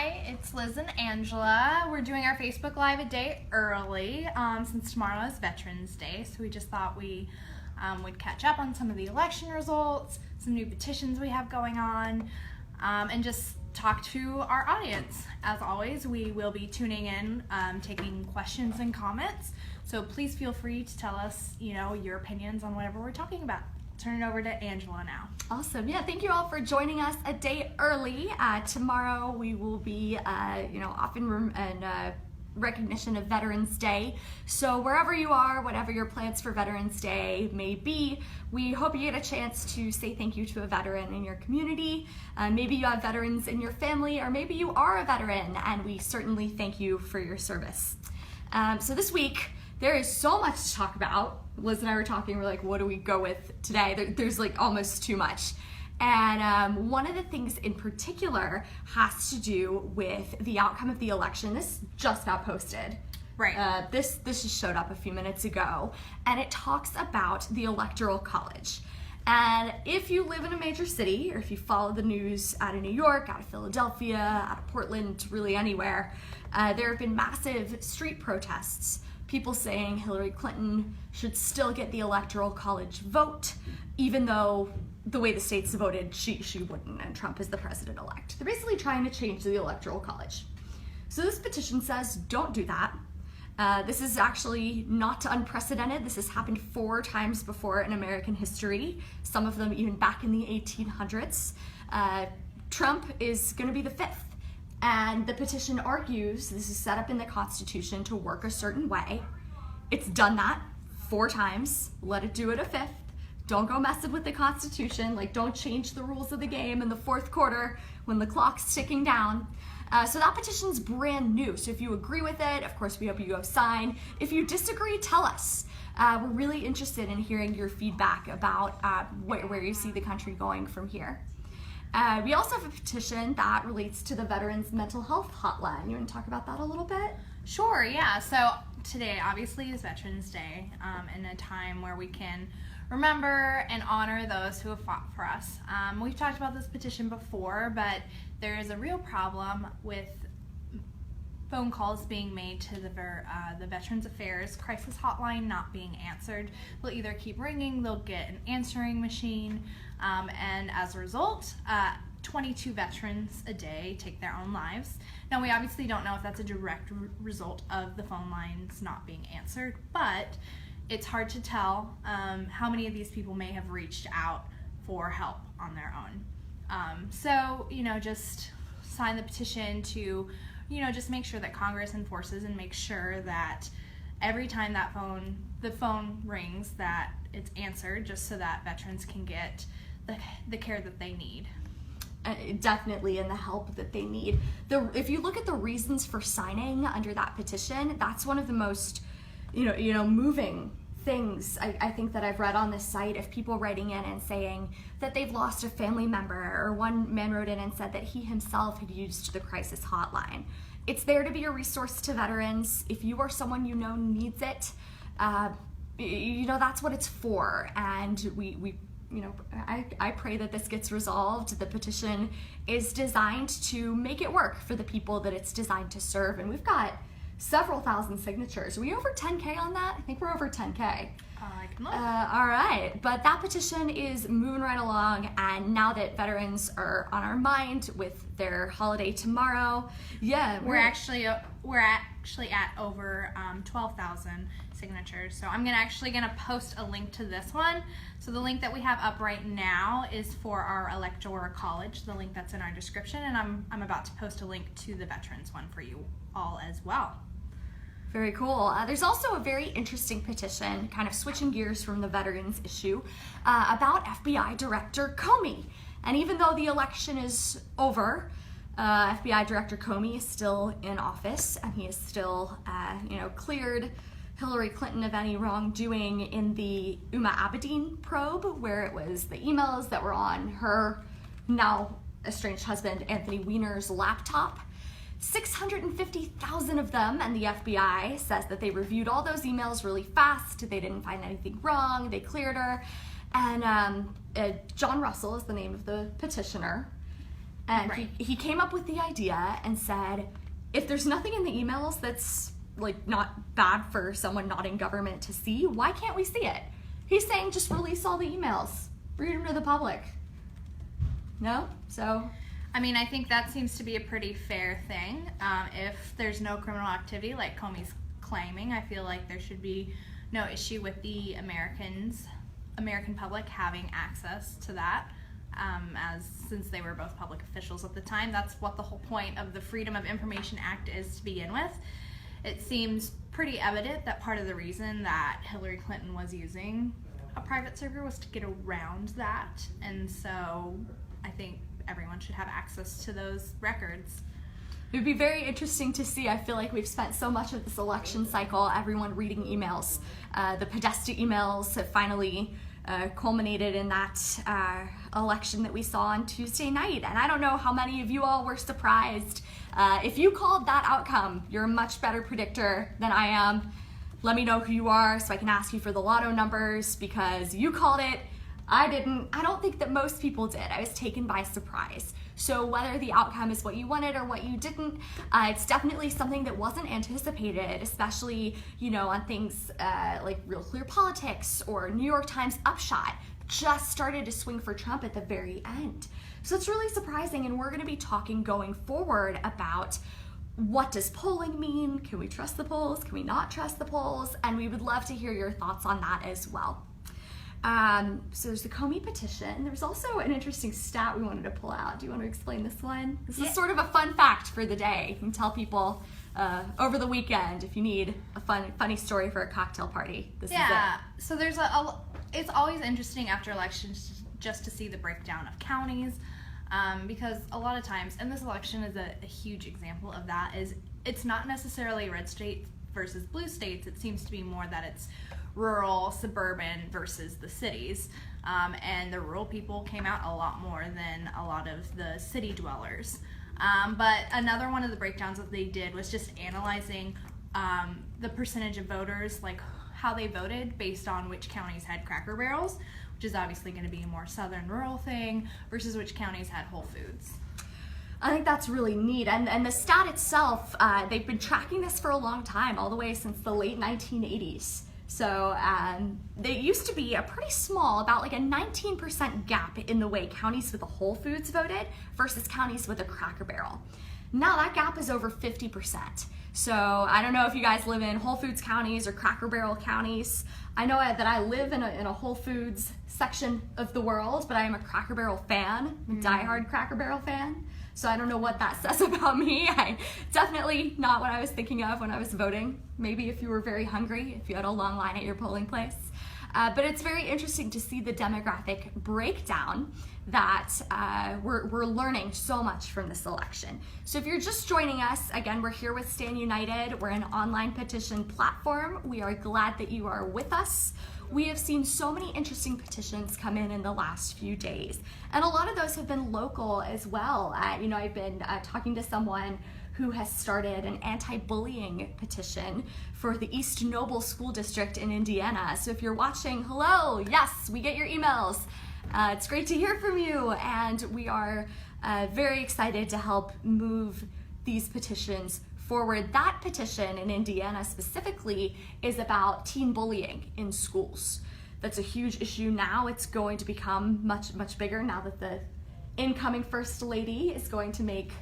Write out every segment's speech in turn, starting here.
Hi, it's Liz and Angela. We're doing our Facebook Live a day early since tomorrow is Veterans Day, so we just thought we would catch up on some of the election results, some new petitions we have going on, and just talk to our audience. As always, we will be tuning in, taking questions and comments, so please feel free to tell us, your opinions on whatever we're talking about. Turn it over to Angela now. Awesome. Yeah, thank you all for joining us a day early. Tomorrow we will be, off in recognition of Veterans Day. So wherever you are, whatever your plans for Veterans Day may be, we hope you get a chance to say thank you to a veteran in your community. Maybe you have veterans in your family, or maybe you are a veteran, and we certainly thank you for your service. So this week, there is so much to talk about. Liz and I were talking, we're like, what do we go with today? There's like almost too much. And one of the things in particular has to do with the outcome of the election. This just got posted. Right. This just showed up a few minutes ago, and it talks about the Electoral College. And if you live in a major city, or if you follow the news out of New York, out of Philadelphia, out of Portland, really anywhere, there have been massive street protests. People saying Hillary Clinton should still get the Electoral College vote, even though the way the states voted, she wouldn't, and Trump is the president-elect. They're basically trying to change the Electoral College. So this petition says, don't do that. This is actually not unprecedented. This has happened 4 times before in American history, some of them even back in the 1800s. Trump is going to be the 5th. And the petition argues this is set up in the Constitution to work a certain way. It's done that 4 times. Let it do it a 5th. Don't go messing with the Constitution. Don't change the rules of the game in the 4th quarter when the clock's ticking down. So that petition's brand new. So if you agree with it, of course, we hope you go sign. If you disagree, tell us. We're really interested in hearing your feedback about where you see the country going from here. We also have a petition that relates to the Veterans Mental Health Hotline. You want to talk about that a little bit? Sure, yeah. So today, obviously, is Veterans Day, in a time where we can remember and honor those who have fought for us. We've talked about this petition before, but there is a real problem with phone calls being made to the Veterans Affairs Crisis Hotline not being answered. They'll either keep ringing, they'll get an answering machine, and as a result, 22 veterans a day take their own lives. Now, we obviously don't know if that's a direct result of the phone lines not being answered, but it's hard to tell how many of these people may have reached out for help on their own. So, just sign the petition to just make sure that Congress enforces and makes sure that every time the phone rings, that it's answered, just so that veterans can get the care that they need. Definitely, and the help that they need. If you look at the reasons for signing under that petition, that's one of the most, moving things I think that I've read on this site, of people writing in and saying that they've lost a family member, or one man wrote in and said that he himself had used the crisis hotline. It's there to be a resource to veterans. If you or someone needs it, that's what it's for. And I pray that this gets resolved. The petition is designed to make it work for the people that it's designed to serve, and we've got several thousand signatures. Are we over 10K on that? I think we're over 10K. I can look. All right, but that petition is moving right along, and now that veterans are on our mind with their holiday tomorrow, we're actually at over 12,000 signatures. So I'm gonna post a link to this one. So the link that we have up right now is for our Electoral College, the link that's in our description, and I'm about to post a link to the veterans one for you all as well. Very cool. There's also a very interesting petition, kind of switching gears from the veterans issue, about FBI Director Comey. And even though the election is over, FBI Director Comey is still in office, and he is still, cleared Hillary Clinton of any wrongdoing in the Uma Abedin probe, where it was the emails that were on her now estranged husband Anthony Weiner's laptop. 650,000 of them, and the FBI says that they reviewed all those emails really fast. They didn't find anything wrong. They cleared her. And John Russell is the name of the petitioner. And Right. he came up with the idea and said, if there's nothing in the emails that's like not bad for someone not in government to see, why can't we see it? He's saying just release all the emails, read them to the public. No? So I mean, I think that seems to be a pretty fair thing. If there's no criminal activity like Comey's claiming, I feel like there should be no issue with the American public having access to that, as since they were both public officials at the time. That's what the whole point of the Freedom of Information Act is to begin with. It seems pretty evident that part of the reason that Hillary Clinton was using a private server was to get around that, and so I think everyone should have access to those records. it would be very interesting to see. I feel like we've spent so much of this election cycle, everyone reading emails. The Podesta emails have finally culminated in that election that we saw on Tuesday night. And I don't know how many of you all were surprised. If you called that outcome, you're a much better predictor than I am. Let me know who you are so I can ask you for the lotto numbers, because you called it. I didn't. I don't think that most people did. I was taken by surprise. So whether the outcome is what you wanted or what you didn't, it's definitely something that wasn't anticipated, especially, on things like Real Clear Politics or New York Times Upshot just started to swing for Trump at the very end. So it's really surprising, and we're going to be talking going forward about what does polling mean? Can we trust the polls? Can we not trust the polls? And we would love to hear your thoughts on that as well. So there's the Comey petition. There's also an interesting stat we wanted to pull out. Do you want to explain this one? This is sort of a fun fact for the day. You can tell people over the weekend if you need a funny story for a cocktail party. This is it. So there's it's always interesting after elections just to see the breakdown of counties, because a lot of times, and this election is a huge example of that, is it's not necessarily red states versus blue states. It seems to be more that it's rural, suburban versus the cities, and the rural people came out a lot more than a lot of the city dwellers. But another one of the breakdowns that they did was just analyzing the percentage of voters, like how they voted based on which counties had Cracker Barrels, which is obviously going to be a more southern rural thing, versus which counties had Whole Foods. I think that's really neat. And the stat itself, they've been tracking this for a long time, all the way since the late 1980s. So they used to be a pretty small, about like a 19% gap in the way counties with a Whole Foods voted versus counties with a Cracker Barrel. Now that gap is over 50%. So I don't know if you guys live in Whole Foods counties or Cracker Barrel counties. I know that I live in a Whole Foods section of the world, but I am a Cracker Barrel fan, a diehard Cracker Barrel fan. So I don't know what that says about me. Definitely not what I was thinking of when I was voting. Maybe if you were very hungry, if you had a long line at your polling place. But it's very interesting to see the demographic breakdown that we're learning so much from this election. So if you're just joining us, again, we're here with StandUnited. We're an online petition platform. We are glad that you are with us. We have seen so many interesting petitions come in the last few days, and a lot of those have been local as well. I've been talking to someone who has started an anti-bullying petition for the East Noble School District in Indiana. So if you're watching, hello, yes, we get your emails. It's great to hear from you, and we are very excited to help move these petitions forward. That petition in Indiana specifically is about teen bullying in schools. That's a huge issue now. It's going to become much, much bigger now that the incoming First Lady is going to make,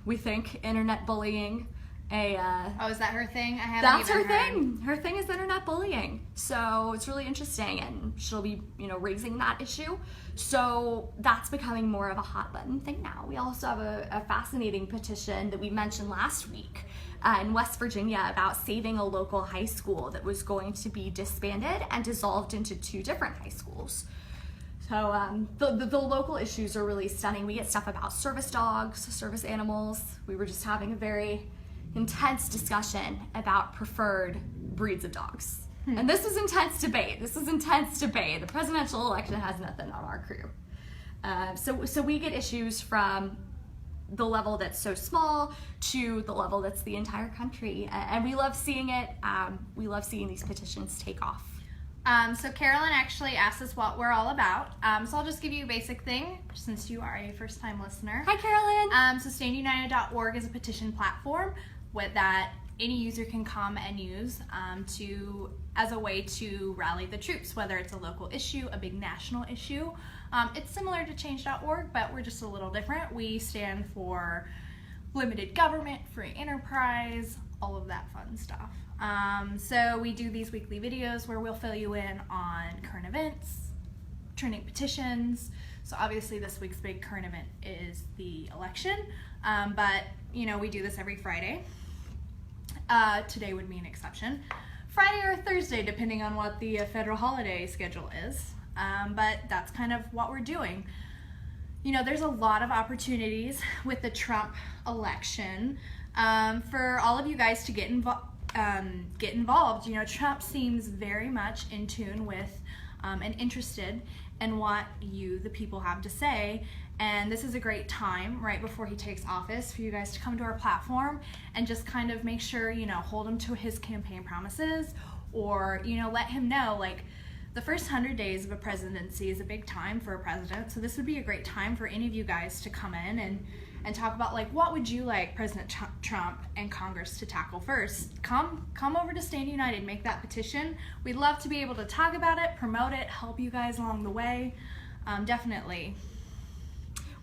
we think, internet bullying is that her thing? That's her thing. Her thing is internet bullying. So it's really interesting, and she'll be, raising that issue. So that's becoming more of a hot button thing now. We also have a fascinating petition that we mentioned last week in West Virginia about saving a local high school that was going to be disbanded and dissolved into 2 different high schools. So the local issues are really stunning. We get stuff about service dogs, service animals. We were just having a very intense discussion about preferred breeds of dogs. And this is intense debate. The presidential election has nothing on our crew. So we get issues from the level that's so small to the level that's the entire country. And we love seeing it. We love seeing these petitions take off. So Carolyn actually asked us what we're all about. So I'll just give you a basic thing since you are a first-time listener. Hi, Carolyn. So StandUnited.org is a petition platform that any user can come and use as a way to rally the troops, whether it's a local issue, a big national issue. It's similar to Change.org, but we're just a little different. We stand for limited government, free enterprise, all of that fun stuff. So we do these weekly videos where we'll fill you in on current events, trending petitions. So obviously this week's big current event is the election, but we do this every Friday. Today would be an exception. Friday or Thursday, depending on what the federal holiday schedule is. But that's kind of what we're doing. There's a lot of opportunities with the Trump election for all of you guys to get involved. Trump seems very much in tune with and interested in what you, the people, have to say. And this is a great time right before he takes office for you guys to come to our platform and just kind of make sure, hold him to his campaign promises, or, let him know, like, the first 100 days of a presidency is a big time for a president. So this would be a great time for any of you guys to come in and talk about, like, what would you like President Trump and Congress to tackle first? Come over to Stand United, make that petition. We'd love to be able to talk about it, promote it, help you guys along the way. Definitely.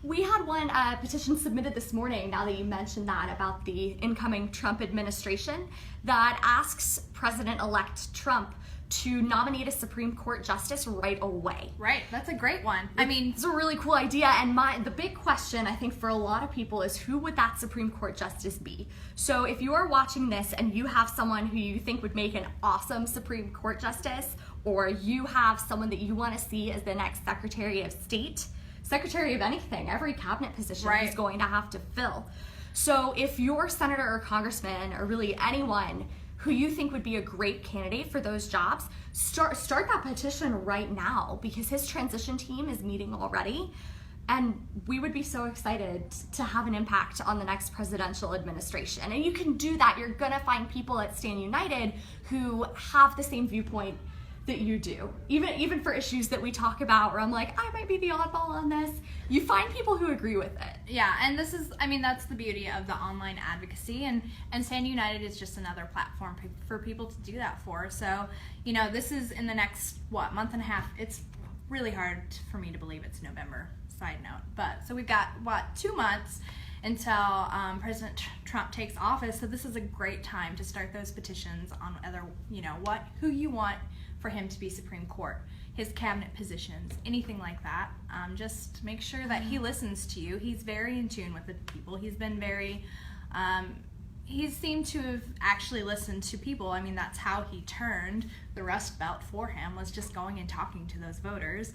We had one petition submitted this morning, now that you mentioned that, about the incoming Trump administration, that asks President-elect Trump to nominate a Supreme Court justice right away. Right, that's a great one. It's a really cool idea, and the big question, I think, for a lot of people is, who would that Supreme Court justice be? So if you are watching this and you have someone who you think would make an awesome Supreme Court justice, or you have someone that you want to see as the next Secretary of State, Secretary of anything, every cabinet position right, he's going to have to fill. So if your senator or congressman, or really anyone who you think would be a great candidate for those jobs, start that petition right now, because his transition team is meeting already, and we would be so excited to have an impact on the next presidential administration. And you can do that. You're gonna find people at Stand United who have the same viewpoint that you do, even for issues that we talk about where I'm like, I might be the oddball on this. You find people who agree with it. Yeah, and this is, that's the beauty of the online advocacy, and Stand United is just another platform for people to do that for. So, this is in the next, month and a half. It's really hard for me to believe it's November, side note. But, so we've got, 2 months until President Trump takes office. So this is a great time to start those petitions on other, who you want for him to be Supreme Court, his cabinet positions, anything like that. Just make sure that he listens to you. He's very in tune with the people. He's been very, he's seemed to have actually listened to people. That's how he turned the Rust Belt for him, was just going and talking to those voters.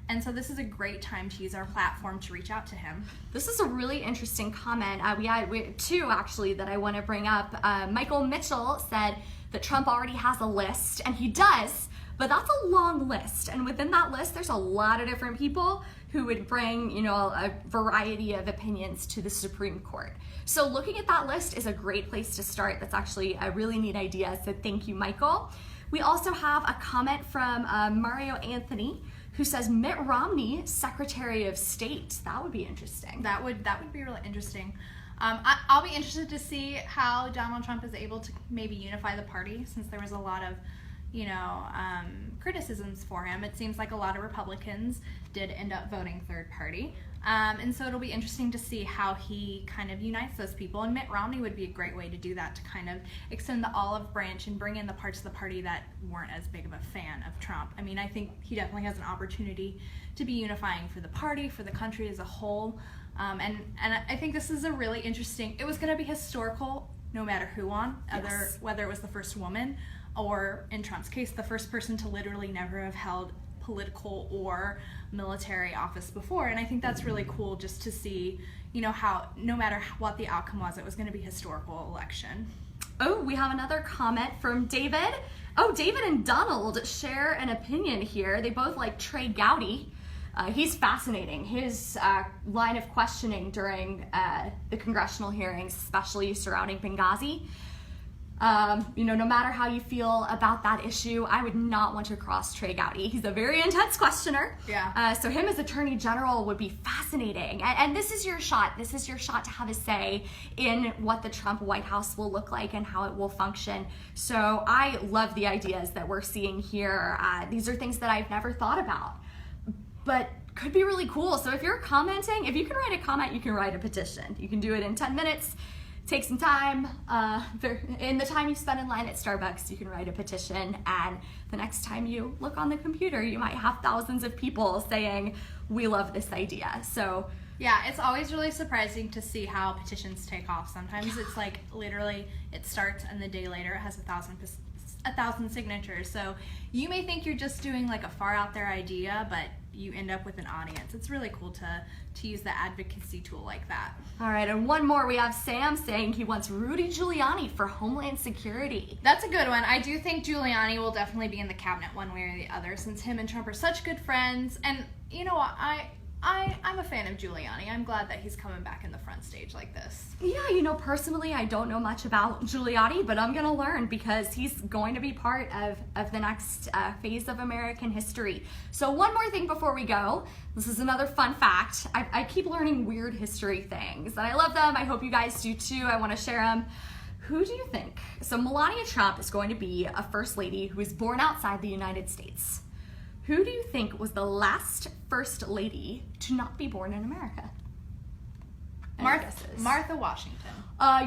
And so this is a great time to use our platform to reach out to him. This is a really interesting comment. We had two, actually, that I want to bring up. Michael Mitchell said that Trump already has a list, and he does, but that's a long list. And within that list, there's a lot of different people who would bring, a variety of opinions to the Supreme Court. So looking at that list is a great place to start. That's actually a really neat idea, so thank you, Michael. We also have a comment from Mario Anthony, who says Mitt Romney, Secretary of State. That would be interesting. That would be really interesting. I'll be interested to see how Donald Trump is able to maybe unify the party, since there was a lot of, criticisms for him. It seems like a lot of Republicans did end up voting third party. And so it'll be interesting to see how he kind of unites those people. And Mitt Romney would be a great way to do that, to kind of extend the olive branch and bring in the parts of the party that weren't as big of a fan of Trump. I think he definitely has an opportunity to be unifying for the party, for the country as a whole. And I think this is a really interesting, it was going to be historical no matter who won, Yes. whether it was the first woman, or in Trump's case, the first person to literally never have held political or military office before. And I think that's really cool, just to see, how no matter what the outcome was, it was going to be a historical election. Oh, we have another comment from David. Oh, David and Donald share an opinion here. They both like Trey Gowdy. He's fascinating. His line of questioning during the congressional hearings, especially surrounding Benghazi. No matter how you feel about that issue, I would not want to cross Trey Gowdy. He's a very intense questioner. Yeah. So him as Attorney General would be fascinating. And this is your shot. This is your shot to have a say in what the Trump White House will look like and how it will function. So I love the ideas that we're seeing here. These are things that I've never thought about, but could be really cool. So if you're commenting, if you can write a comment, you can write a petition. You can do it in 10 minutes. Take some time. In the time you spend in line at Starbucks, you can write a petition, and the next time you look on the computer, you might have thousands of people saying, we love this idea. So yeah, it's always really surprising to see how petitions take off. Sometimes it's like literally it starts and the day later it has 1,000 signatures. So you may think you're just doing like a far out there idea, but you end up with an audience. It's really cool to use the advocacy tool like that. All right, and one more. We have Sam saying he wants Rudy Giuliani for Homeland Security. That's a good one. I do think Giuliani will definitely be in the cabinet one way or the other, since him and Trump are such good friends. And you know what? I'm a fan of Giuliani. I'm glad that he's coming back in the front stage like this. Yeah, personally, I don't know much about Giuliani, but I'm going to learn because he's going to be part of the next phase of American history. So one more thing before we go. This is another fun fact. I keep learning weird history things, and I love them. I hope you guys do too. I want to share them. Who do you think? So Melania Trump is going to be a first lady who is born outside the United States. Who do you think was the last first lady to not be born in America? Martha Washington.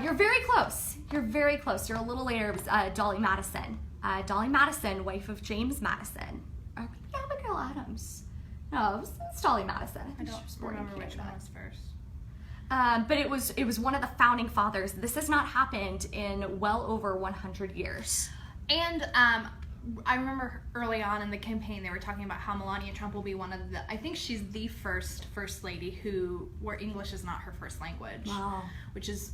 You're very close. You're very close. You're a little later. It was Dolly Madison. Dolly Madison, wife of James Madison. Or maybe Abigail Adams. No, it's Dolly Madison. I don't remember which one was first. But it was one of the founding fathers. This has not happened in well over 100 years. And I remember early on in the campaign they were talking about how Melania Trump will be one of the, I think she's the first lady where English is not her first language. Wow. Which is,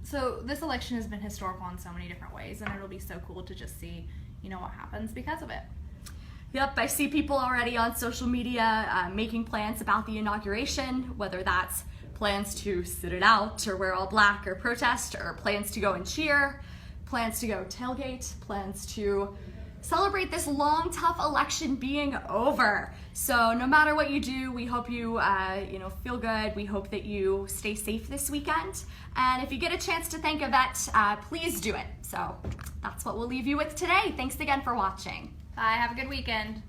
so this election has been historical in so many different ways, and it'll be so cool to just see, what happens because of it. Yep, I see people already on social media making plans about the inauguration, whether that's plans to sit it out or wear all black or protest, or plans to go and cheer, plans to go tailgate, plans to celebrate this long, tough election being over. So no matter what you do, we hope you, feel good. We hope that you stay safe this weekend. And if you get a chance to thank a vet, please do it. So that's what we'll leave you with today. Thanks again for watching. Bye. Have a good weekend.